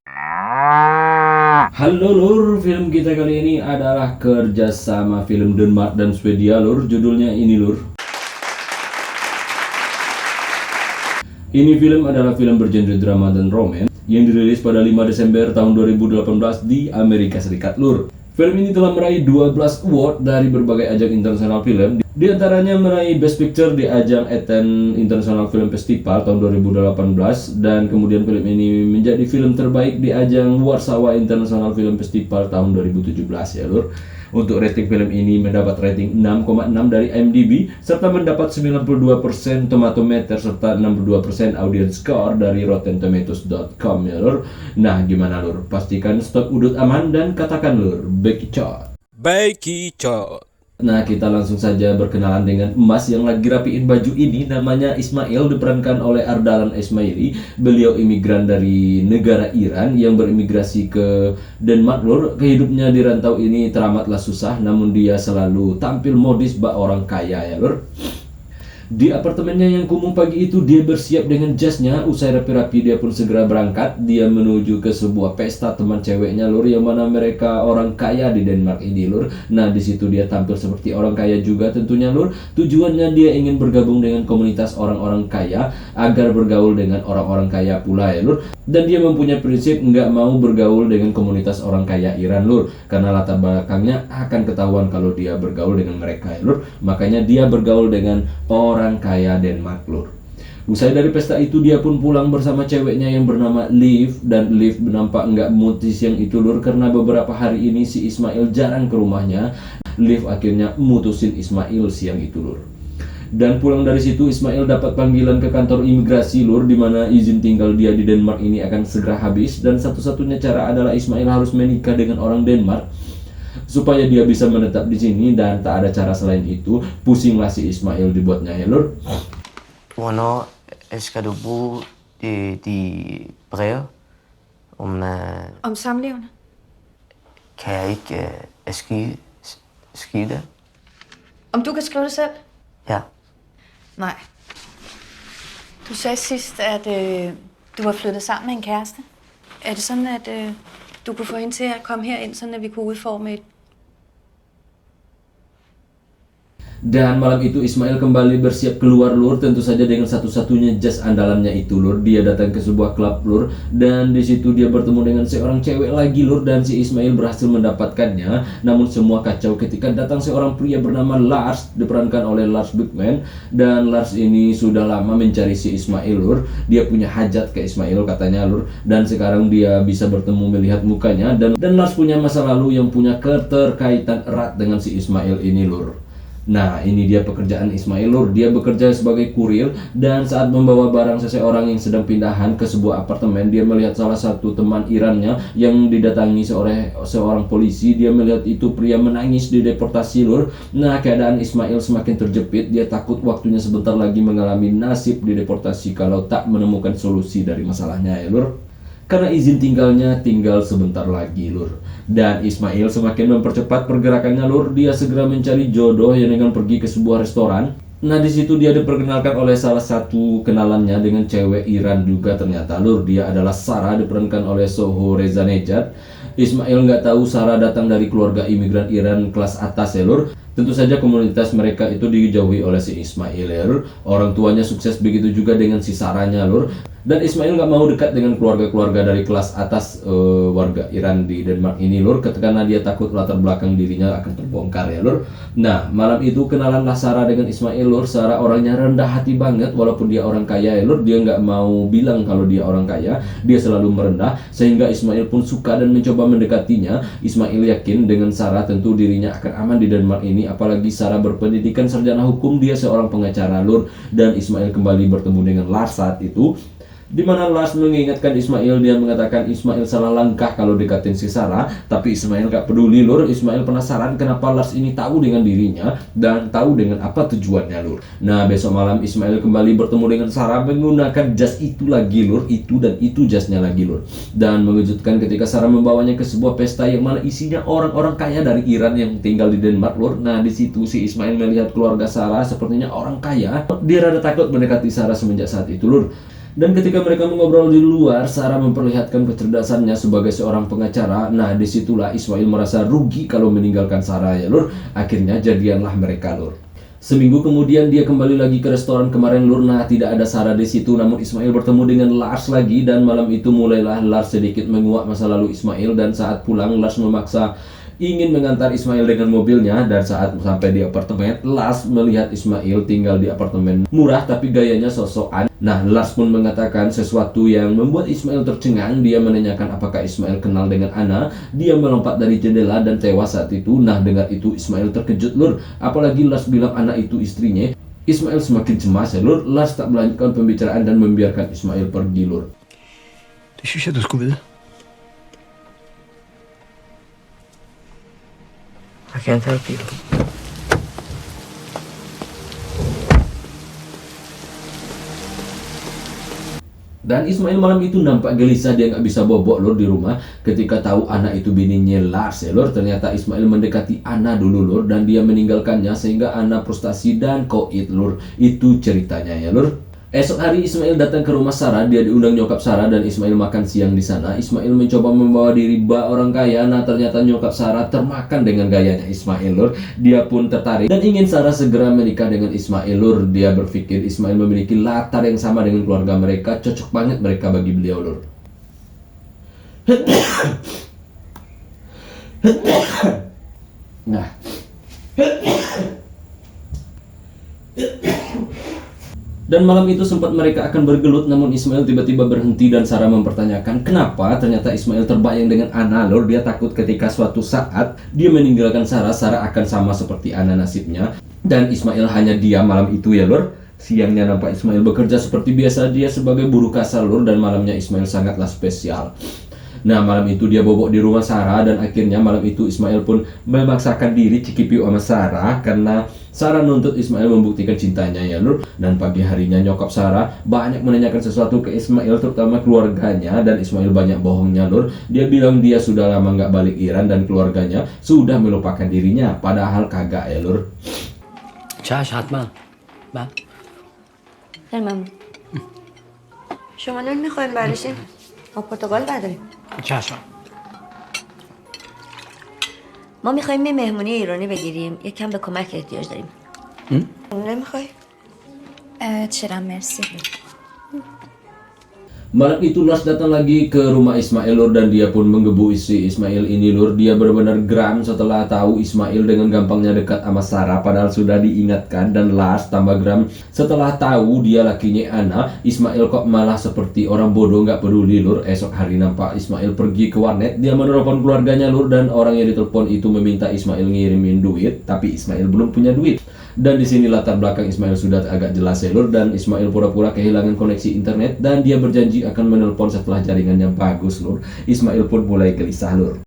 Halo lur, film kita kali ini adalah kerjasama film Denmark dan Swedia lur. Judulnya ini lur. Ini film adalah film bergenre drama dan romance yang dirilis pada 5 Desember tahun 2018 di Amerika Serikat lur. Film ini telah meraih 12 award dari berbagai ajang internasional film. Di antaranya meraih Best Picture di ajang Athens International Film Festival tahun 2018, dan kemudian film ini menjadi film terbaik di ajang Warsaw International Film Festival tahun 2017 ya lur. Untuk rating film ini mendapat rating 6,6 dari IMDb serta mendapat 92% Tomatometer serta 62% audience score dari RottenTomatoes.com ya lur. Nah gimana lur? Pastikan stok udut aman dan katakan lur, bekicot. Bekicot. Nah, kita langsung saja berkenalan dengan emas yang lagi rapiin baju ini. Namanya Ismail, diperankan oleh Ardalan Ismaili. Beliau imigran dari negara Iran yang berimigrasi ke Denmark lur. Kehidupnya di rantau ini teramatlah susah, namun dia selalu tampil modis bak orang kaya ya lur. Di apartemennya yang kumuh pagi itu, dia bersiap dengan jasnya. Usai rapi-rapi, dia pun segera berangkat. Dia menuju ke sebuah pesta teman ceweknya lur, yang mana mereka orang kaya di Denmark ini lur. Nah di situ dia tampil seperti orang kaya juga tentunya lur. Tujuannya dia ingin bergabung dengan komunitas orang-orang kaya agar bergaul dengan orang-orang kaya pula ya lur. Dan dia mempunyai prinsip nggak mau bergaul dengan komunitas orang kaya Iran lur, karena latar belakangnya akan ketahuan kalau dia bergaul dengan mereka ya lur. Makanya dia bergaul dengan orang kaya Denmark lur. Usai dari pesta itu, dia pun pulang bersama ceweknya yang bernama Liv. Dan Liv nampak nggak mood siang itu lur, karena beberapa hari ini si Ismail jarang ke rumahnya. Liv akhirnya mutusin Ismail siang itu lur. Dan pulang dari situ, Ismail dapat panggilan ke kantor imigrasi lur, di mana izin tinggal dia di Denmark ini akan segera habis. Dan satu-satunya cara adalah Ismail harus menikah dengan orang Denmark supaya dia bisa menetap di sini, dan tak ada cara selain itu. Pusinglah si Ismail dibuatnya ya lur. Hvornår skal du bruge de breve Om samlevende? kan jeg ikke skrive det? Om du kan skrive det selv? Ja. Nej. Du sagde sidst, at du var flyttet sammen med en kæreste. Er det sådan, at du kunne få hende til at komme herind, sådan at vi kunne udforme et... Dan malam itu Ismail kembali bersiap keluar lur, tentu saja dengan satu-satunya jas andalannya itu lur. Dia datang ke sebuah klub lur, dan di situ dia bertemu dengan seorang cewek lagi lur, dan si Ismail berhasil mendapatkannya. Namun semua kacau ketika datang seorang pria bernama Lars, diperankan oleh Lars Bugman. Dan Lars ini sudah lama mencari si Ismail lur. Dia punya hajat ke Ismail katanya lur, dan sekarang dia bisa bertemu melihat mukanya. Dan Lars punya masa lalu yang punya keterkaitan erat dengan si Ismail ini lur. Nah ini dia pekerjaan Ismail lur. Dia bekerja sebagai kurir, dan saat membawa barang seseorang yang sedang pindahan ke sebuah apartemen, dia melihat salah satu teman Irannya yang didatangi seorang polisi. Dia melihat itu pria menangis di deportasi lur. Nah keadaan Ismail semakin terjepit. Dia takut waktunya sebentar lagi mengalami nasib di deportasi kalau tak menemukan solusi dari masalahnya ya lur. Karena izin tinggalnya tinggal sebentar lagi lur. Dan Ismail semakin mempercepat pergerakannya lur. Dia segera mencari jodoh yang dengan pergi ke sebuah restoran. Nah di situ dia diperkenalkan oleh salah satu kenalannya dengan cewek Iran juga ternyata lur. Dia adalah Sarah, diperankan oleh Soho Rezanejad. Ismail nggak tahu Sarah datang dari keluarga imigran Iran kelas atas ya lur. Tentu saja komunitas mereka itu dijauhi oleh si Ismail ya lur. Orang tuanya sukses, begitu juga dengan si Sarahnya lur. Dan Ismail nggak mau dekat dengan keluarga-keluarga dari kelas atas warga Iran di Denmark ini lur, karena dia takut latar belakang dirinya akan terbongkar ya lur. Nah malam itu kenalanlah Sarah dengan Ismail lur. Sarah orangnya rendah hati banget, walaupun dia orang kaya ya lur. Dia nggak mau bilang kalau dia orang kaya. Dia selalu merendah, sehingga Ismail pun suka dan mencoba mendekatinya. Ismail yakin dengan Sarah tentu dirinya akan aman di Denmark ini, apalagi Sarah berpendidikan sarjana hukum. Dia seorang pengacara lur. Dan Ismail kembali bertemu dengan Lars saat itu, di mana Lars mengingatkan Ismail. Dia mengatakan Ismail salah langkah kalau dekatin si Sarah, tapi Ismail gak peduli lur. Ismail penasaran kenapa Lars ini tahu dengan dirinya dan tahu dengan apa tujuannya lur. Nah besok malam Ismail kembali bertemu dengan Sarah menggunakan jas itu lagi lur, itu dan itu jasnya lagi lur. Dan mengejutkan ketika Sarah membawanya ke sebuah pesta yang mana isinya orang-orang kaya dari Iran yang tinggal di Denmark lur. Nah di situ si Ismail melihat keluarga Sarah sepertinya orang kaya. Dia rada takut mendekati Sarah semenjak saat itu lur. Dan ketika mereka mengobrol di luar, Sarah memperlihatkan kecerdasannya sebagai seorang pengacara. Nah, disitulah Ismail merasa rugi kalau meninggalkan Sarah ya lur. Akhirnya jadianlah mereka lur. Seminggu kemudian dia kembali lagi ke restoran kemarin lur. Nah, tidak ada Sarah di situ, namun Ismail bertemu dengan Lars lagi, dan malam itu mulailah Lars sedikit menguak masa lalu Ismail. Dan saat pulang, Lars memaksa ingin mengantar Ismail dengan mobilnya. Dan saat sampai di apartemen, Lars melihat Ismail tinggal di apartemen murah tapi gayanya sosokan. Nah, Lars pun mengatakan sesuatu yang membuat Ismail tercengang. Dia menanyakan apakah Ismail kenal dengan Anna. Dia melompat dari jendela dan tewas saat itu. Nah, dengar itu Ismail terkejut lur. Apalagi Lars bilang Anna itu istrinya. Ismail semakin cemas ya lur. Lars tak melanjutkan pembicaraan dan membiarkan Ismail pergi lur. Det synes jeg, du skulle vide. I can't help you. Dan Ismail malam itu nampak gelisah, dia nggak bisa bobok lur di rumah ketika tahu Anna itu bininya Lars ya lur. Ternyata Ismail mendekati Anna dulu lur, dan dia meninggalkannya sehingga Anna frustasi dan koit lur. Itu ceritanya ya lur. Esok hari Ismail datang ke rumah Sarah. Dia diundang nyokap Sarah dan Ismail makan siang di sana. Ismail mencoba membawa diri bak orang kaya. Nah, ternyata nyokap Sarah termakan dengan gayanya Ismail lur. Dia pun tertarik dan ingin Sarah segera menikah dengan Ismail lur. Dia berpikir Ismail memiliki latar yang sama dengan keluarga mereka, cocok banget mereka bagi beliau lur. Nah, dan malam itu sempat mereka akan bergelut, namun Ismail tiba-tiba berhenti dan Sarah mempertanyakan kenapa. Ternyata Ismail terbayang dengan Anna lor. Dia takut ketika suatu saat dia meninggalkan Sarah, Sarah akan sama seperti Anna nasibnya. Dan Ismail hanya diam malam itu ya lor. Siangnya nampak Ismail bekerja seperti biasa, dia sebagai buruh kasar lor. Dan malamnya Ismail sangatlah spesial. Nah, malam itu dia bobok di rumah Sarah, dan akhirnya malam itu Ismail pun memaksakan diri cikipiu sama Sarah karena Sarah nuntut Ismail membuktikan cintanya ya lur. Dan pagi harinya nyokap Sarah banyak menanyakan sesuatu ke Ismail, terutama keluarganya, dan Ismail banyak bohongnya lur. Dia bilang dia sudah lama nggak balik Iran dan keluarganya sudah melupakan dirinya, padahal kagak ya lur. چش حتما من ممنون. شما نمیخوایم برشین ما پرتغال نداریم. چشم ما میخوایم یه مهمونی ایرانی بگیریم، یکم به کمک احتیاج داریم. نمیخوای؟ چرا مرسی. Malam itu Lars datang lagi ke rumah Ismail lur, dan dia pun menggebu si Ismail ini lur. Dia benar-benar geram setelah tahu Ismail dengan gampangnya dekat sama Sarah, padahal sudah diingatkan. Dan Lars tambah geram setelah tahu dia lakinya Anna. Ismail kok malah seperti orang bodoh nggak peduli lur. Esok hari nampak Ismail pergi ke warnet. Dia menelepon keluarganya lur, dan orang yang ditelepon itu meminta Ismail ngirimin duit, tapi Ismail belum punya duit. Dan di sini latar belakang Ismail sudah agak jelas ya lur. Dan Ismail pura-pura kehilangan koneksi internet, dan dia berjanji akan menelpon setelah jaringannya bagus lur. Ismail pun mulai gelisah lur.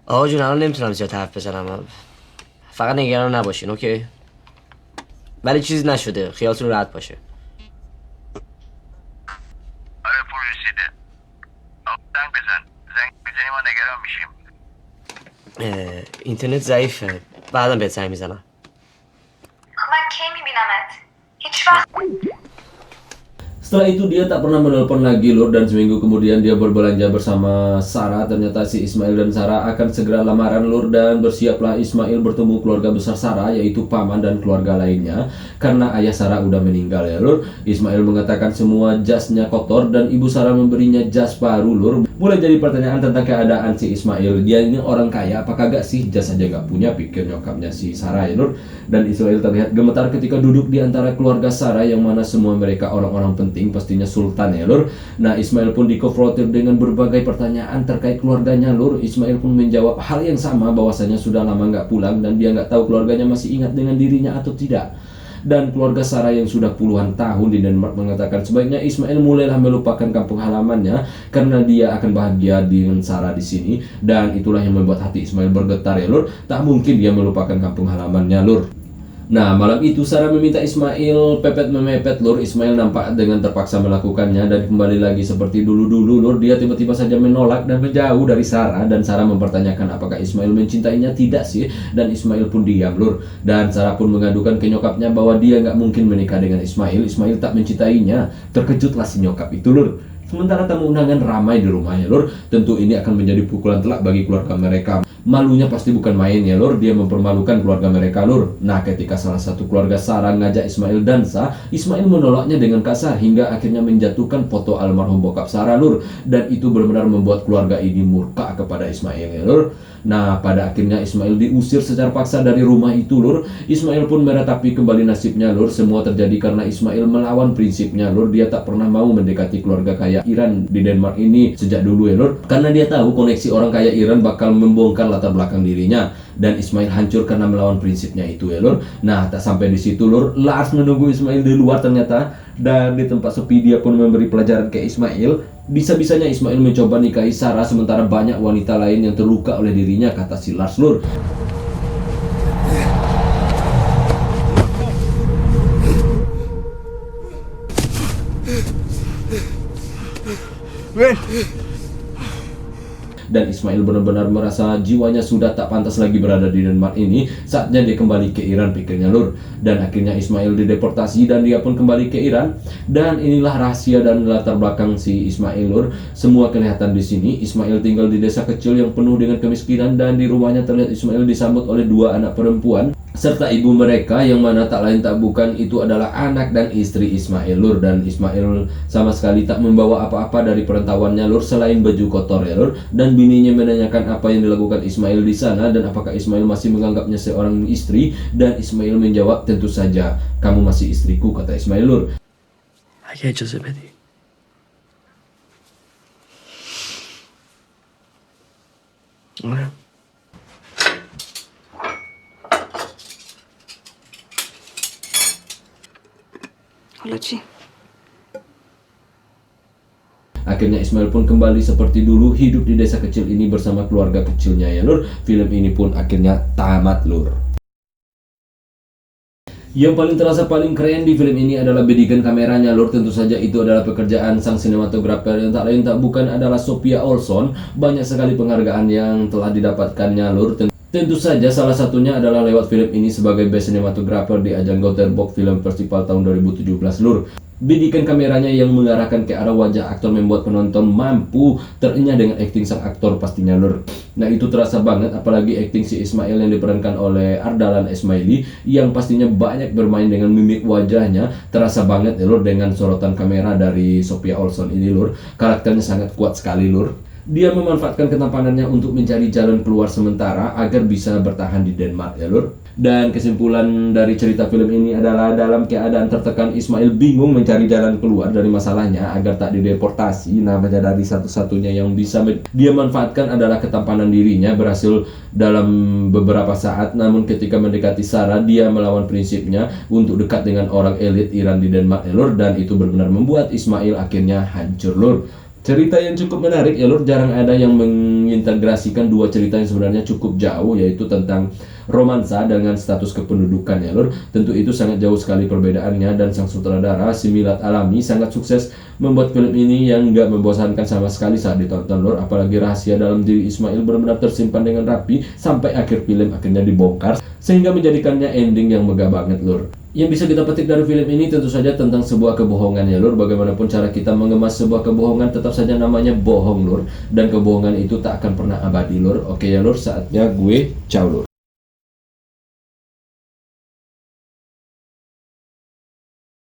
آقا جون الان نمیتونم زیاد حرف بزنم، فقط نگران نباشین اوکی؟ ولی چیزی نشده، خیالتون راحت باشه. آره پول رسیده. زنگ بزن. زنگ بزنی ما نگران میشیم. اینترنت ضعیفه، بعدم بهت زنگ میزنم. من کی میبینمت؟ هیچ وقت. Setelah itu dia tak pernah menelpon lagi lur, dan seminggu kemudian dia berbelanja bersama Sarah. Ternyata si Ismail dan Sarah akan segera lamaran lur, dan bersiaplah Ismail bertemu keluarga besar Sarah, yaitu paman dan keluarga lainnya, karena ayah Sarah udah meninggal ya lur. Ismail mengatakan semua jasnya kotor, dan ibu Sarah memberinya jas baru lur. Mulai jadi pertanyaan tentang keadaan si Ismail. Dia ini orang kaya apa kagak sih? Jas aja gak punya, pikir nyokapnya si Sarah ya lur. Dan Ismail terlihat gemetar ketika duduk di antara keluarga Sarah, yang mana semua mereka orang-orang penting, pastinya sultan ya lur. Nah, Ismail pun dikonfrontir dengan berbagai pertanyaan terkait keluarganya lur. Ismail pun menjawab hal yang sama, bahwasanya sudah lama nggak pulang dan dia nggak tahu keluarganya masih ingat dengan dirinya atau tidak. Dan keluarga Sarah yang sudah puluhan tahun di Denmark mengatakan sebaiknya Ismail mulailah melupakan kampung halamannya, karena dia akan bahagia dengan Sarah di sini. Dan itulah yang membuat hati Ismail bergetar ya lur. Tak mungkin dia melupakan kampung halamannya lur. Nah, malam itu Sarah meminta Ismail pepet memepet lur. Ismail nampak dengan terpaksa melakukannya dan kembali lagi seperti dulu-dulu lur. Dia tiba-tiba saja menolak dan menjauh dari Sarah, dan Sarah mempertanyakan apakah Ismail mencintainya. Tidak sih, dan Ismail pun diam lur. Dan Sarah pun mengadukan ke nyokapnya bahwa dia nggak mungkin menikah dengan Ismail. Ismail tak mencintainya. Terkejutlah si nyokap itu lur. Sementara tamu undangan ramai di rumahnya lur. Tentu ini akan menjadi pukulan telak bagi keluarga mereka. Malunya pasti bukan main ya lur, dia mempermalukan keluarga mereka lur. Nah, ketika salah satu keluarga Sarah ngajak Ismail dansa, Ismail menolaknya dengan kasar hingga akhirnya menjatuhkan foto almarhum bokap Sarah lur. Dan itu benar-benar membuat keluarga ini murka kepada Ismail ya lur. Nah, pada akhirnya Ismail diusir secara paksa dari rumah itu lur. Ismail pun meratapi kembali nasibnya lur. Semua terjadi karena Ismail melawan prinsipnya lur. Dia tak pernah mau mendekati keluarga kaya Iran di Denmark ini sejak dulu ya lur. Karena dia tahu koneksi orang kaya Iran bakal membongkar latar belakang dirinya. Dan Ismail hancur karena melawan prinsipnya itu ya lur. Nah, tak sampai di situ lur, Lars menunggu Ismail di luar ternyata. Dan di tempat sepi dia pun memberi pelajaran ke Ismail. Bisa-bisanya Ismail mencoba nikahi Sarah sementara banyak wanita lain yang terluka oleh dirinya, kata si Lars lur. Dan Ismail benar-benar merasa jiwanya sudah tak pantas lagi berada di Denmark ini. Saatnya dia kembali ke Iran, pikirnya lur. Dan akhirnya Ismail dideportasi dan dia pun kembali ke Iran. Dan inilah rahasia dan latar belakang si Ismail lur. Semua kelihatan di sini. Ismail tinggal di desa kecil yang penuh dengan kemiskinan, dan di rumahnya terlihat Ismail disambut oleh 2 anak perempuan serta ibu mereka, yang mana tak lain tak bukan itu adalah anak dan istri Ismail lur. Dan Ismail sama sekali tak membawa apa-apa dari perantauannya lur selain baju kotor ya lur. Dan bininya menanyakan apa yang dilakukan Ismail di sana dan apakah Ismail masih menganggapnya seorang istri. Dan Ismail menjawab, tentu saja kamu masih istriku, kata Ismail lur. اگه اجازه بدی آره. حالا چی؟ Akhirnya Ismail pun kembali seperti dulu, hidup di desa kecil ini bersama keluarga kecilnya ya lur. Film ini pun akhirnya tamat lur. Yang paling terasa paling keren di film ini adalah bidikan kameranya lur. Tentu saja itu adalah pekerjaan sang sinematografer yang tak lain tak bukan adalah Sophia Olsson. Banyak sekali penghargaan yang telah didapatkannya lur. Tentu saja salah satunya adalah lewat film ini sebagai Best Cinematographer di ajang Gothenburg Film Festival tahun 2017 lur. Bidikan kameranya yang mengarahkan ke arah wajah aktor membuat penonton mampu terenyah dengan akting sang aktor pastinya lur. Nah, itu terasa banget, apalagi akting si Ismail yang diperankan oleh Ardalan Esmaili yang pastinya banyak bermain dengan mimik wajahnya. Terasa banget ya lur dengan sorotan kamera dari Sophia Olsson ini lur. Karakternya sangat kuat sekali lur. Dia memanfaatkan ketampanannya untuk mencari jalan keluar sementara agar bisa bertahan di Denmark ya lur. Dan kesimpulan dari cerita film ini adalah dalam keadaan tertekan Ismail bingung mencari jalan keluar dari masalahnya agar tak dideportasi. Namanya dari satu-satunya yang bisa dia manfaatkan adalah ketampanan dirinya. Berhasil dalam beberapa saat, namun ketika mendekati Sarah dia melawan prinsipnya untuk dekat dengan orang elit Iran di Denmark ya lur. Dan itu benar-benar membuat Ismail akhirnya hancur lur. Cerita yang cukup menarik ya lur, jarang ada yang mengintegrasikan dua cerita yang sebenarnya cukup jauh, yaitu tentang romansa dengan status kependudukan ya lur. Tentu itu sangat jauh sekali perbedaannya, dan sang sutradara Similat Alami sangat sukses membuat film ini yang gak membosankan sama sekali saat ditonton lur. Apalagi rahasia dalam diri Ismail benar-benar tersimpan dengan rapi sampai akhir film akhirnya dibongkar, sehingga menjadikannya ending yang megah banget lur. Yang bisa kita petik dari film ini tentu saja tentang sebuah kebohongan ya lur. Bagaimanapun cara kita mengemas sebuah kebohongan, tetap saja namanya bohong lur. Dan kebohongan itu tak akan pernah abadi lur. Oke ya lur, saatnya gue ciao lur.